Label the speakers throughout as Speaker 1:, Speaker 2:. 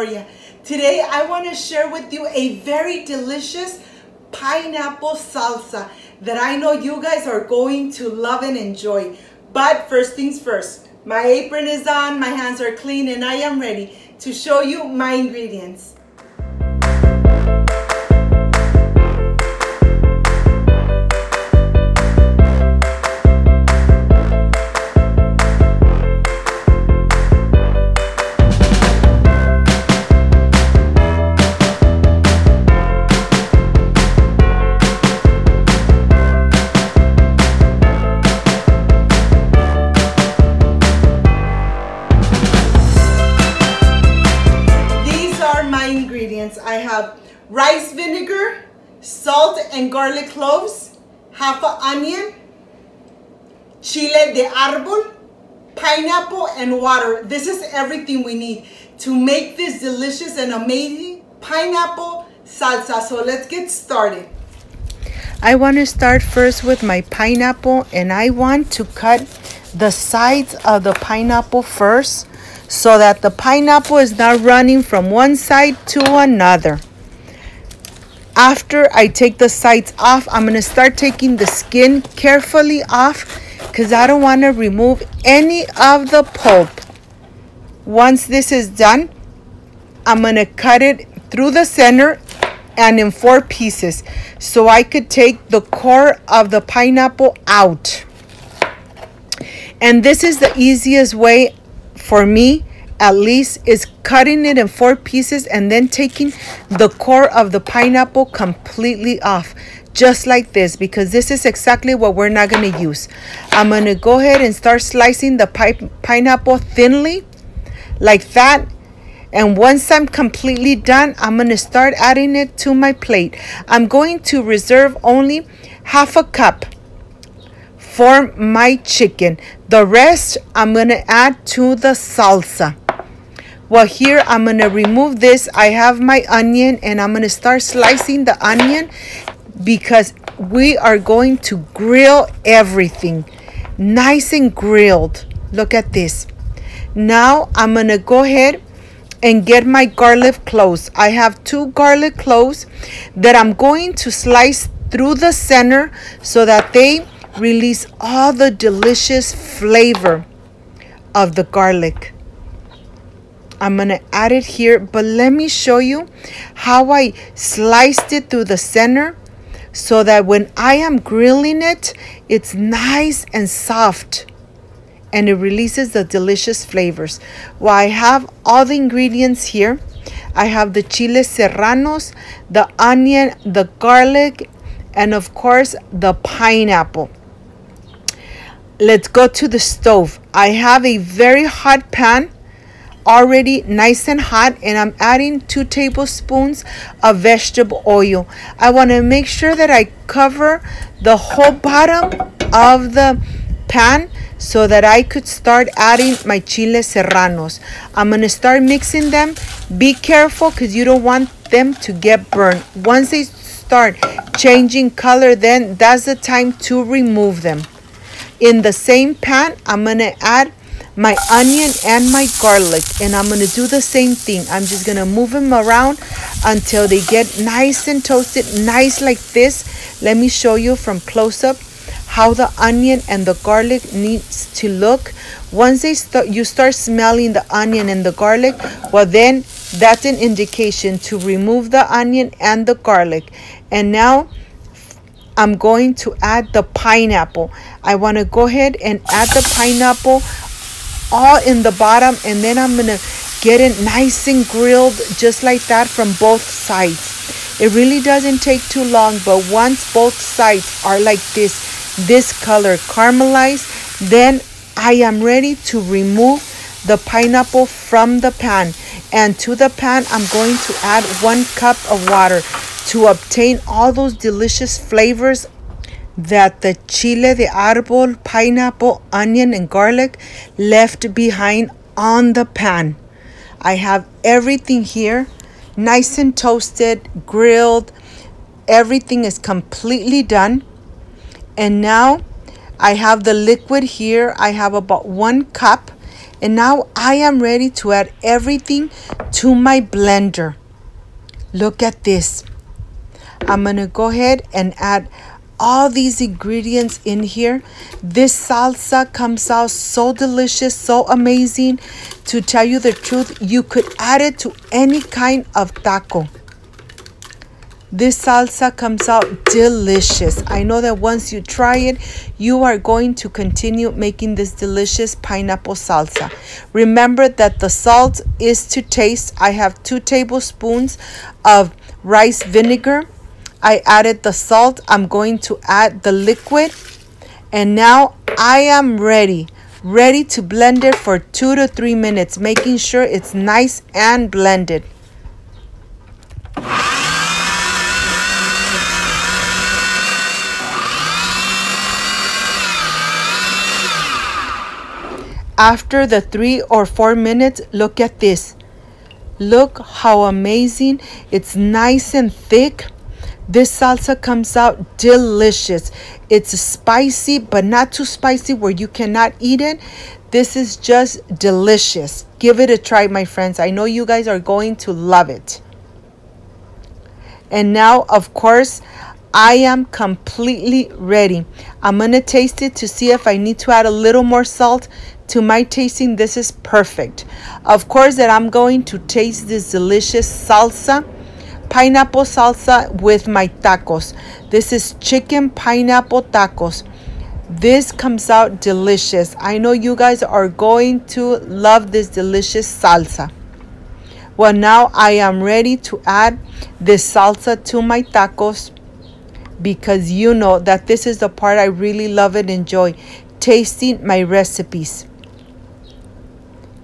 Speaker 1: Victoria. Today I want to share with you a very delicious pineapple salsa that I know you guys are going to love and enjoy. But first things first, my apron is on, my hands are clean, and I am ready to show you my ingredients. I have rice vinegar, salt and garlic cloves, half an onion, Chile de Arbol, pineapple, and water. This is everything we need to make this delicious and amazing pineapple salsa. So let's get started. I want to start first with my pineapple, and I want to cut the sides of the pineapple first, so that the pineapple is not running from one side to another. After I take the sides off, I'm going to start taking the skin carefully off because I don't want to remove any of the pulp. Once this is done, I'm going to cut it through the center and in 4 pieces so I could take the core of the pineapple out. And this is the easiest way for me, at least, is cutting it in 4 pieces and then taking the core of the pineapple completely off, just like this, because this is exactly what we're not going to use. I'm going to go ahead and start slicing the pineapple thinly like that. And once I'm completely done, I'm going to start adding it to my plate. I'm going to reserve only half a cup for my chicken. The rest I'm going to add to the salsa. Well, here I'm going to remove this. I have my onion, and I'm going to start slicing the onion because we are going to grill everything nice and grilled. Look at this. Now I'm going to go ahead and get my garlic cloves. I have 2 garlic cloves that I'm going to slice through the center so that they release all the delicious flavor of the garlic. I'm going to add it here, but let me show you how I sliced it through the center so that when I am grilling it, it's nice and soft and it releases the delicious flavors. Well, I have all the ingredients here. I have the chile serranos, the onion, the garlic, and of course the pineapple. Let's go to the stove. I have a very hot pan, already nice and hot, and I'm adding 2 tablespoons of vegetable oil. I want to make sure that I cover the whole bottom of the pan so that I could start adding my chile serranos. I'm going to start mixing them. Be careful because you don't want them to get burned. Once they start changing color, then that's the time to remove them. In the same pan, I'm going to add my onion and my garlic, and I'm going to do the same thing. I'm just going to move them around until they get nice and toasted, nice like this. Let me show you from close up how the onion and the garlic needs to look. Once you start smelling the onion and the garlic, well, then that's an indication to remove the onion and the garlic. And now I'm going to add the pineapple. I want to go ahead and add the pineapple all in the bottom, and then I'm going to get it nice and grilled just like that from both sides. It really doesn't take too long, but once both sides are like this color caramelized, then I am ready to remove the pineapple from the pan. And to the pan, I'm going to add 1 cup of water to obtain all those delicious flavors that the chile de arbol, pineapple, onion, and garlic left behind on the pan. I have everything here nice and toasted, grilled. Everything is completely done. And now I have the liquid here. I have about 1 cup, And now I am ready to add everything to my blender. Look at this. I'm gonna go ahead and add all these ingredients in here. This salsa comes out so delicious, so amazing. To tell you the truth, you could add it to any kind of taco. This salsa comes out delicious. I know that once you try it, you are going to continue making this delicious pineapple salsa. Remember that the salt is to taste. I have 2 tablespoons of rice vinegar. I added the salt. I'm going to add the liquid. And now I am ready to blend it for 2 to 3 minutes, making sure it's nice and blended. After the 3 or 4 minutes, look at this. Look how amazing. It's nice and thick. This salsa comes out delicious. It's spicy, but not too spicy where you cannot eat it. This is just delicious. Give it a try, my friends. I know you guys are going to love it. And now, of course, I am completely ready. I'm going to taste it to see if I need to add a little more salt. To my tasting, this is perfect. Of course, that I'm going to taste this delicious salsa, pineapple salsa with my tacos. This is chicken pineapple tacos. This comes out delicious. I know you guys are going to love this delicious salsa. Well, now I am ready to add this salsa to my tacos, because you know that this is the part I really love and enjoy, tasting my recipes.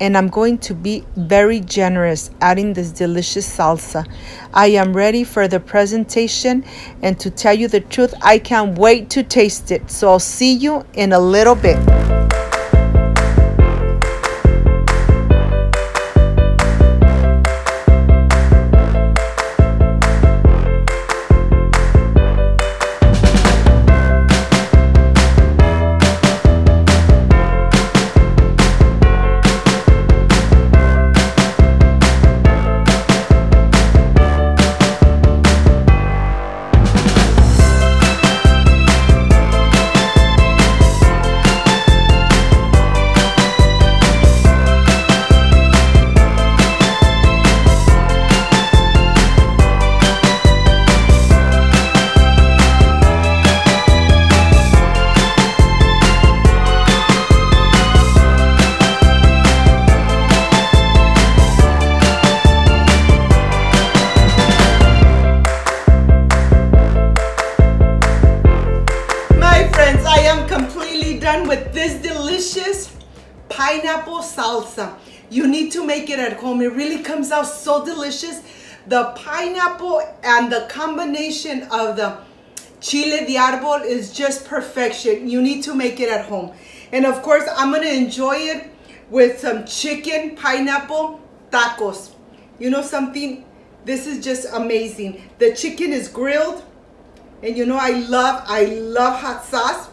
Speaker 1: And I'm going to be very generous adding this delicious salsa. I am ready for the presentation, and to tell you the truth, I can't wait to taste it. So I'll see you in a little bit. With this delicious pineapple salsa. You need to make it at home. It really comes out so delicious. The pineapple and the combination of the Chile de Arbol is just perfection. You need to make it at home. And of course, I'm going to enjoy it with some chicken pineapple tacos. You know something? This is just amazing. The chicken is grilled, and you know I love hot sauce.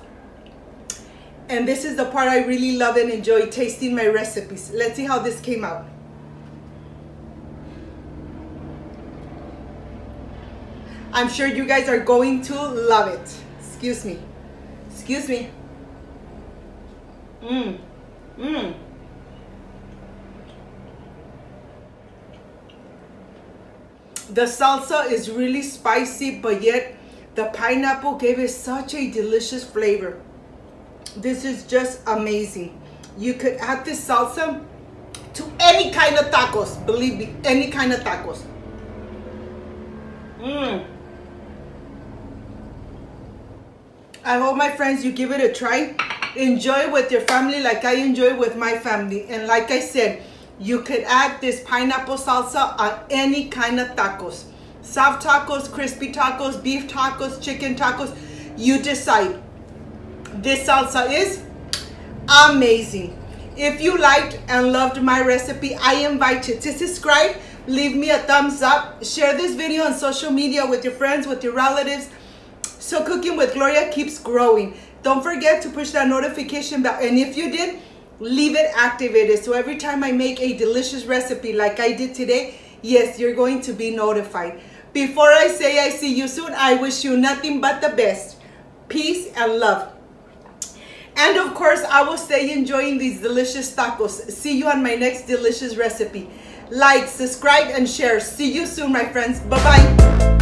Speaker 1: And this is the part I really love and enjoy, tasting my recipes. Let's see how this came out. I'm sure you guys are going to love it. Excuse me. Excuse me. The salsa is really spicy, but yet the pineapple gave it such a delicious flavor. This is just amazing. You could add this salsa to any kind of tacos. Believe me, any kind of tacos. I hope, my friends, you give it a try. Enjoy it with your family like I enjoy it with my family. And like I said, you could add this pineapple salsa on any kind of tacos. Soft tacos, crispy tacos, beef tacos, chicken tacos. You decide. This salsa is amazing. If you liked and loved my recipe, I invite you to subscribe, leave me a thumbs up, share this video on social media with your friends, with your relatives, so Cooking with Gloria keeps growing. Don't forget to push that notification bell. And if you did, leave it activated. So every time I make a delicious recipe like I did today, yes, you're going to be notified. Before I say I see you soon, I wish you nothing but the best. Peace and love. And of course, I will stay enjoying these delicious tacos. See you on my next delicious recipe. Like, subscribe, and share. See you soon, my friends. Bye-bye.